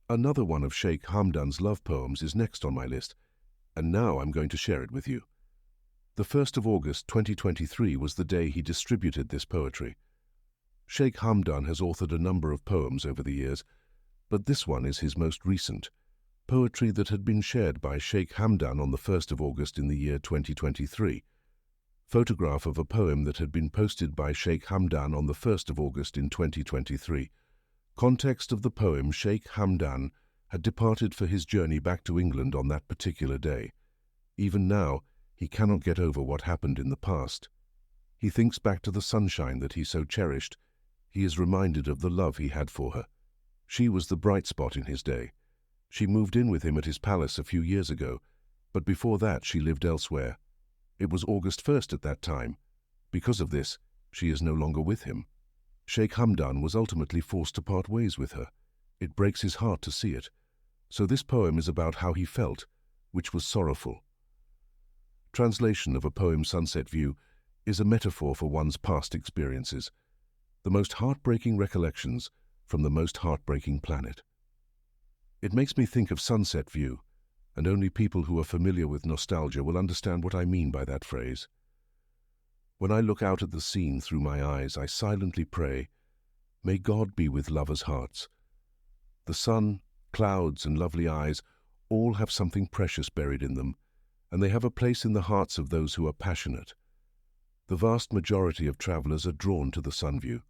Another one of Sheikh Hamdan's love poems is next on my list, and now I'm going to share it with you. The 1st of August 2023 was the day he distributed this poetry. Sheikh Hamdan has authored a number of poems over the years, but this one is his most recent, poetry that had been shared by Sheikh Hamdan on the 1st of August in the year 2023. Photograph of a poem that had been posted by Sheikh Hamdan on the 1st of August in 2023. Context of the poem: Sheikh Hamdan had departed for his journey back to England on that particular day. Even now, he cannot get over what happened in the past. He thinks back to the sunshine that he so cherished. He is reminded of the love he had for her. She was the bright spot in his day. She moved in with him at his palace a few years ago, but before that she lived elsewhere. It was August 1st at that time. Because of this, she is no longer with him. Sheikh Hamdan was ultimately forced to part ways with her. It breaks his heart to see it. So this poem is about how he felt, which was sorrowful. Translation of a poem: Sunset View is a metaphor for one's past experiences, the most heartbreaking recollections from the most heartbreaking planet. It makes me think of sunset view, and only people who are familiar with nostalgia will understand what I mean by that phrase. When I look out at the scene through my eyes, I silently pray, may God be with lovers' hearts. The sun, clouds, and lovely eyes all have something precious buried in them, and they have a place in the hearts of those who are passionate. The vast majority of travelers are drawn to the sun view.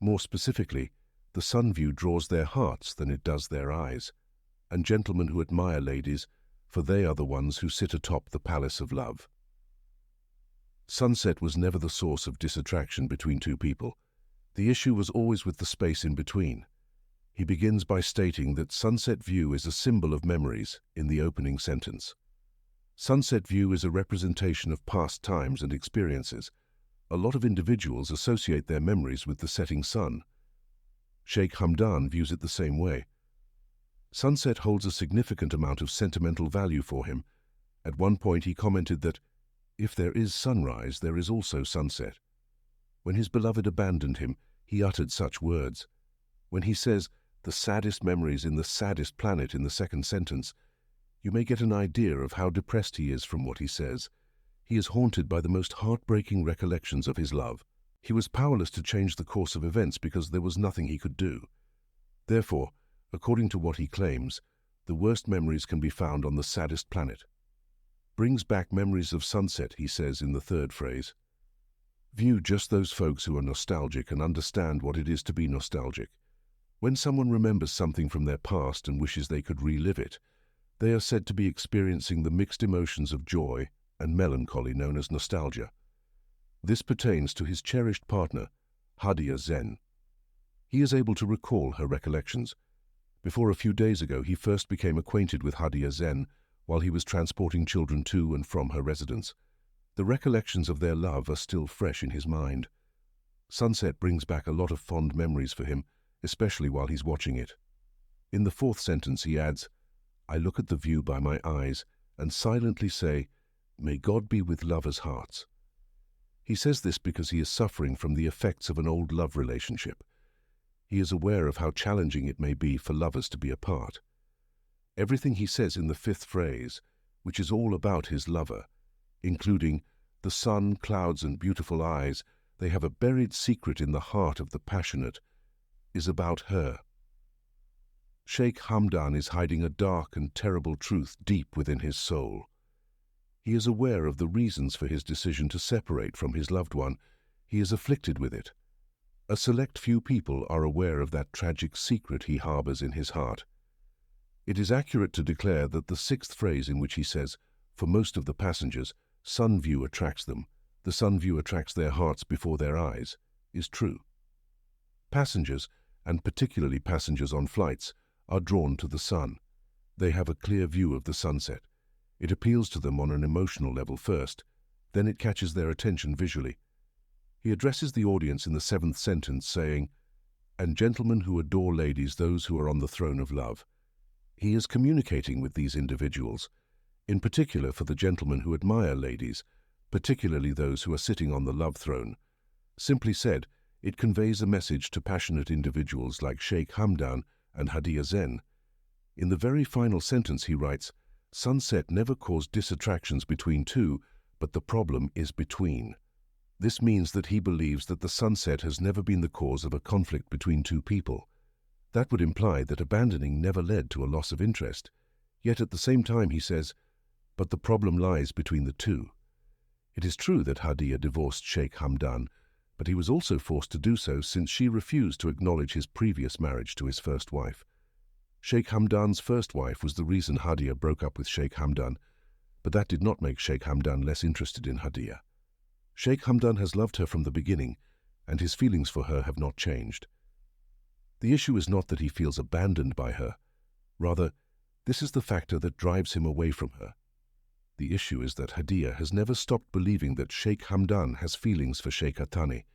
More specifically, the sun view draws their hearts than it does their eyes, and gentlemen who admire ladies, for they are the ones who sit atop the palace of love. Sunset was never the source of disattraction between two people. The issue was always with the space in between. He begins by stating that sunset view is a symbol of memories in the opening sentence. Sunset view is a representation of past times and experiences. A lot of individuals associate their memories with the setting sun. Sheikh Hamdan views it the same way. Sunset holds a significant amount of sentimental value for him. At one point he commented that, if there is sunrise, there is also sunset. When his beloved abandoned him, he uttered such words. When he says, the saddest memories in the saddest planet in the second sentence, you may get an idea of how depressed he is from what he says. He is haunted by the most heartbreaking recollections of his love. He was powerless to change the course of events because there was nothing he could do. Therefore, according to what he claims, the worst memories can be found on the saddest planet. Brings back memories of sunset, he says in the third phrase. View just those folks who are nostalgic and understand what it is to be nostalgic. When someone remembers something from their past and wishes they could relive it, they are said to be experiencing the mixed emotions of joy and melancholy known as nostalgia. This pertains to his cherished partner, Hadia Zen. He is able to recall her recollections. Before a few days ago, he first became acquainted with Hadia Zen while he was transporting children to and from her residence. The recollections of their love are still fresh in his mind. Sunset brings back a lot of fond memories for him, especially while he's watching it. In the fourth sentence he adds, I look at the view by my eyes and silently say, may God be with lovers' hearts. He says this because he is suffering from the effects of an old love relationship. He is aware of how challenging it may be for lovers to be apart. Everything he says in the fifth phrase, which is all about his lover, including the sun, clouds, and beautiful eyes, they have a buried secret in the heart of the passionate, is about her. Sheikh Hamdan is hiding a dark and terrible truth deep within his soul. He is aware of the reasons for his decision to separate from his loved one. He is afflicted with it. A select few people are aware of that tragic secret he harbors in his heart. It is accurate to declare that the sixth phrase in which he says, for most of the passengers, sun view attracts them, the sun view attracts their hearts before their eyes, is true. Passengers, and particularly passengers on flights, are drawn to the sun. They have a clear view of the sunset. It appeals to them on an emotional level first, then it catches their attention visually. He addresses the audience in the seventh sentence saying, and gentlemen who adore ladies, those who are on the throne of love. He is communicating with these individuals, in particular for the gentlemen who admire ladies, particularly those who are sitting on the love throne. Simply said, it conveys a message to passionate individuals like Sheikh Hamdan and Hadia Zen. In the very final sentence he writes, "Sunset never caused disattractions between two, but the problem is between." This means that he believes that the sunset has never been the cause of a conflict between two people. That would imply that abandoning never led to a loss of interest. Yet at the same time he says, "But the problem lies between the two." It is true that Hadia divorced Sheikh Hamdan, but he was also forced to do so since she refused to acknowledge his previous marriage to his first wife. Sheikh Hamdan's first wife was the reason Hadia broke up with Sheikh Hamdan, but that did not make Sheikh Hamdan less interested in Hadia. Sheikh Hamdan has loved her from the beginning, and his feelings for her have not changed. The issue is not that he feels abandoned by her. Rather, this is the factor that drives him away from her. The issue is that Hadia has never stopped believing that Sheikh Hamdan has feelings for Sheikh Atani.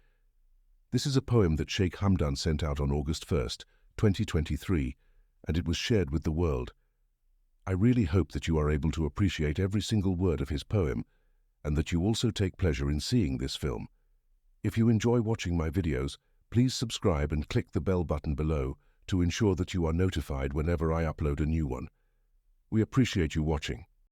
This is a poem that Sheikh Hamdan sent out on August 1st, 2023, and it was shared with the world. I really hope that you are able to appreciate every single word of his poem, and that you also take pleasure in seeing this film. If you enjoy watching my videos, please subscribe and click the bell button below to ensure that you are notified whenever I upload a new one. We appreciate you watching.